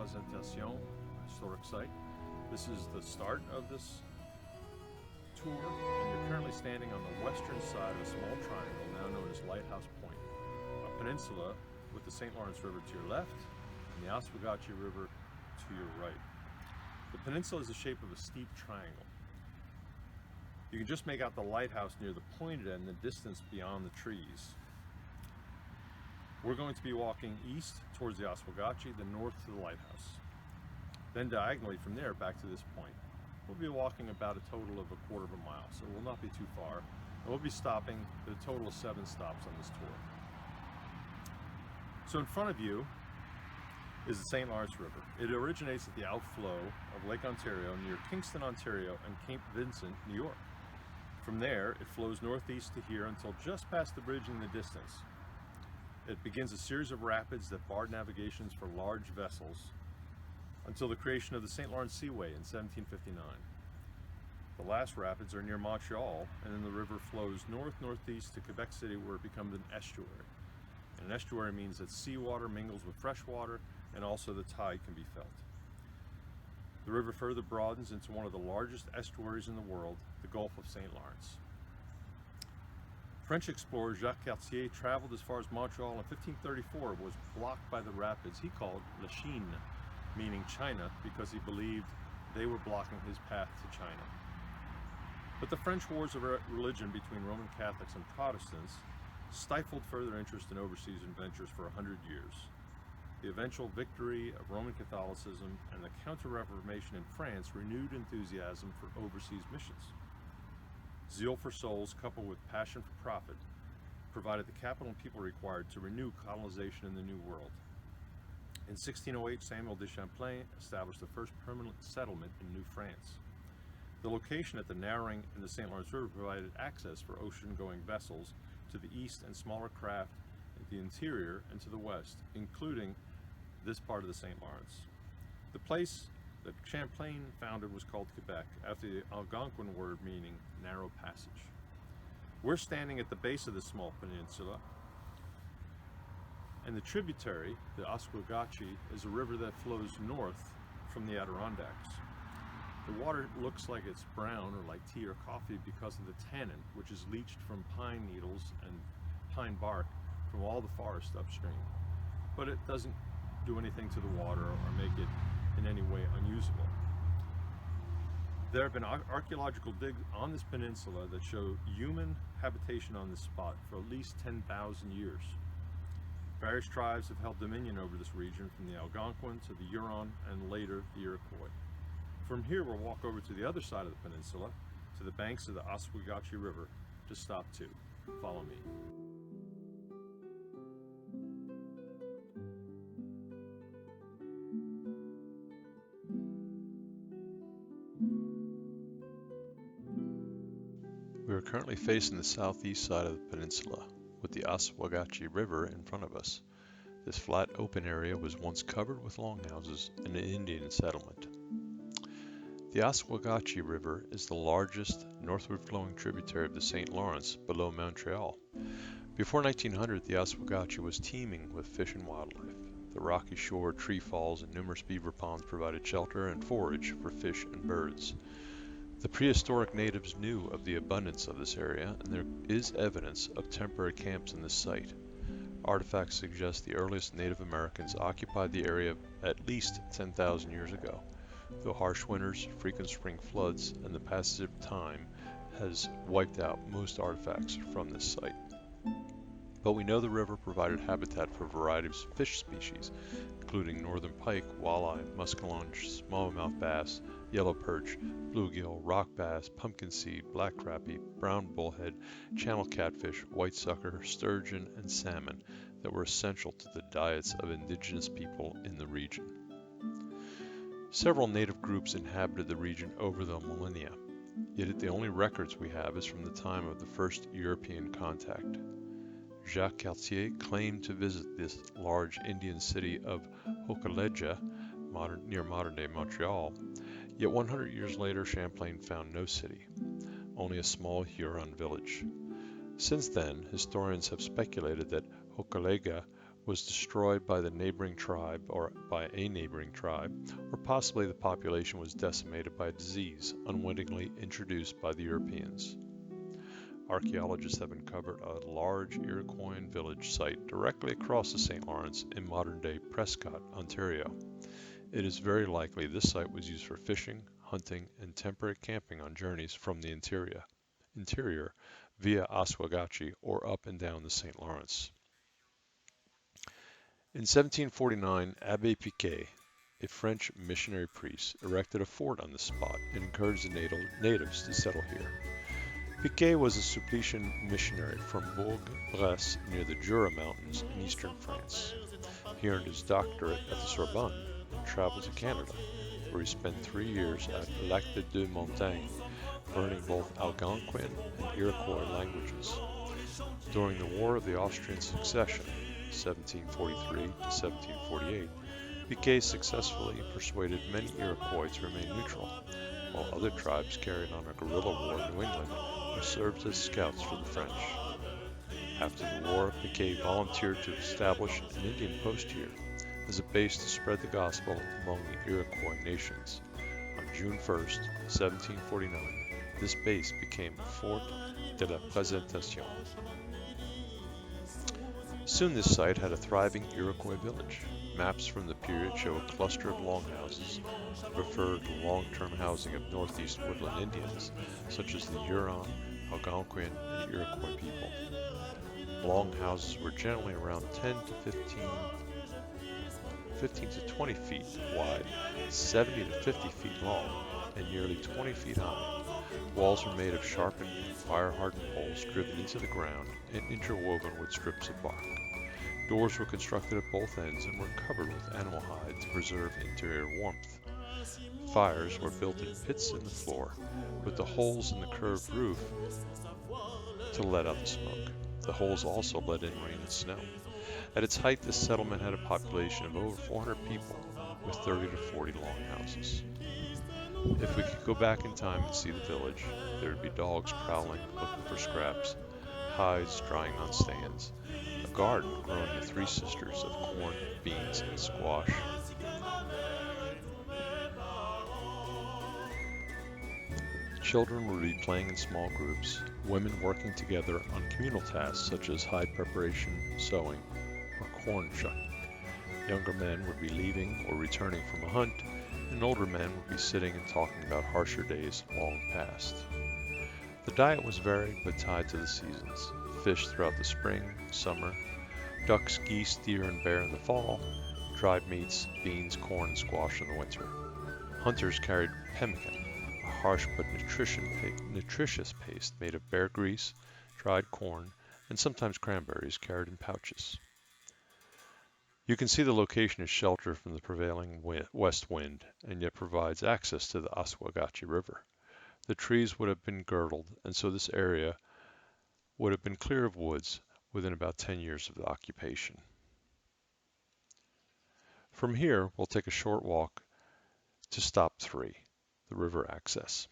Présentation, historic site. This is the start of this tour, and you're currently standing on the western side of a small triangle now known as Lighthouse Point, a peninsula with the St. Lawrence River to your left and the Oswegatchie River to your right. The peninsula is the shape of a steep triangle. You can just make out the lighthouse near the pointed end, the distance beyond the trees. We're going to be walking east towards the Oswegatchie, then north to the lighthouse. Then diagonally from there back to this point. We'll be walking about a total of a quarter of a mile, so we'll not be too far. And we'll be stopping at a total of 7 stops on this tour. So in front of you is the St. Lawrence River. It originates at the outflow of Lake Ontario near Kingston, Ontario and Cape Vincent, New York. From there, it flows northeast to here until just past the bridge in the distance. It begins a series of rapids that barred navigations for large vessels until the creation of the St. Lawrence Seaway in 1759. The last rapids are near Montreal, and then the river flows north-northeast to Quebec City, where it becomes an estuary. And an estuary means that seawater mingles with fresh water, and also the tide can be felt. The river further broadens into one of the largest estuaries in the world, the Gulf of St. Lawrence. French explorer Jacques Cartier traveled as far as Montreal in 1534, was blocked by the rapids he called La Chine, meaning China, because he believed they were blocking his path to China. But the French wars of religion between Roman Catholics and Protestants stifled further interest in overseas adventures for 100 years. The eventual victory of Roman Catholicism and the Counter-Reformation in France renewed enthusiasm for overseas missions. Zeal for souls, coupled with passion for profit, provided the capital and people required to renew colonization in the New World. In 1608, Samuel de Champlain established the first permanent settlement in New France. The location at the narrowing in the St. Lawrence River provided access for ocean-going vessels to the east and smaller craft in the interior and to the west, including this part of the St. Lawrence. The place that Champlain founded was called Quebec, after the Algonquin word meaning narrow passage. We're standing at the base of this small peninsula, and the tributary, the Oswegatchie, is a river that flows north from the Adirondacks. The water looks like it's brown or like tea or coffee because of the tannin, which is leached from pine needles and pine bark from all the forest upstream. But it doesn't do anything to the water or make it in any way unusable. There have been archaeological digs on this peninsula that show human habitation on this spot for at least 10,000 years. Various tribes have held dominion over this region, from the Algonquin to the Huron and later the Iroquois. From here we'll walk over to the other side of the peninsula, to the banks of the Oswegatchie River, to stop 2. Follow me. We are currently facing the southeast side of the peninsula, with the Oswegatchie River in front of us. This flat open area was once covered with longhouses and an Indian settlement. The Oswegatchie River is the largest northward flowing tributary of the St. Lawrence below Montreal. Before 1900, the Oswegatchie was teeming with fish and wildlife. The rocky shore, tree falls, and numerous beaver ponds provided shelter and forage for fish and birds. The prehistoric natives knew of the abundance of this area, and there is evidence of temporary camps in this site. Artifacts suggest the earliest Native Americans occupied the area at least 10,000 years ago, though harsh winters, frequent spring floods, and the passage of time has wiped out most artifacts from this site. But we know the river provided habitat for a variety of fish species, including northern pike, walleye, muskellunge, smallmouth bass, yellow perch, bluegill, rock bass, pumpkin seed, black crappie, brown bullhead, channel catfish, white sucker, sturgeon, and salmon that were essential to the diets of indigenous people in the region. Several native groups inhabited the region over the millennia, yet the only records we have is from the time of the first European contact. Jacques Cartier claimed to visit this large Indian city of Hochelaga, near modern-day Montreal, yet 100 years later Champlain found no city, only a small Huron village. Since then, historians have speculated that Hochelaga was destroyed by the neighboring tribe or by a neighboring tribe, or possibly the population was decimated by a disease unwittingly introduced by the Europeans. Archaeologists have uncovered a large Iroquois village site directly across the St. Lawrence in modern-day Prescott, Ontario. It is very likely this site was used for fishing, hunting, and temporary camping on journeys from the interior via Oswegatchie or up and down the St. Lawrence. In 1749, Abbé Piquet, a French missionary priest, erected a fort on the spot and encouraged the natives to settle here. Piquet was a Sulpician missionary from Bourg-Bresse near the Jura Mountains in eastern France. He earned his doctorate at the Sorbonne and traveled to Canada, where he spent 3 years at Lac de Deux Montagnes, learning both Algonquin and Iroquois languages. During the War of the Austrian Succession, 1743 to 1748, Piquet successfully persuaded many Iroquois to remain neutral, while other tribes carried on a guerrilla war in New England or served as scouts for the French. After the war, Piquet volunteered to establish an Indian post here as a base to spread the gospel among the Iroquois nations. On June 1st, 1749, this base became Fort de la Présentation. Soon this site had a thriving Iroquois village. Maps from the period show a cluster of longhouses that refer to long-term housing of northeast woodland Indians, such as the Huron, Algonquin, and Iroquois people. Longhouses were generally around 10 to 15 to 20 feet wide, 70 to 50 feet long, and nearly 20 feet high. Walls were made of sharpened, fire-hardened poles driven into the ground and interwoven with strips of bark. Doors were constructed at both ends and were covered with animal hide to preserve interior warmth. Fires were built in pits in the floor, with the holes in the curved roof to let out the smoke. The holes also let in rain and snow. At its height, this settlement had a population of over 400 people, with 30 to 40 longhouses. If we could go back in time and see the village, there would be dogs prowling, looking for scraps, hides drying on stands, a garden growing the three sisters of corn, beans, and squash. Children would be playing in small groups, women working together on communal tasks such as hide preparation, sewing, or corn shucking. Younger men would be leaving or returning from a hunt, and older men would be sitting and talking about harsher days long past. The diet was varied but tied to the seasons. Fish throughout the spring, summer, ducks, geese, deer, and bear in the fall, dried meats, beans, corn, and squash in the winter. Hunters carried pemmican, a harsh but nutritious paste made of bear grease, dried corn, and sometimes cranberries carried in pouches. You can see the location is sheltered from the prevailing west wind, and yet provides access to the Oswegatchie River. The trees would have been girdled, and so this area would have been clear of woods within about 10 years of the occupation. From here, we'll take a short walk to stop 3, the river access.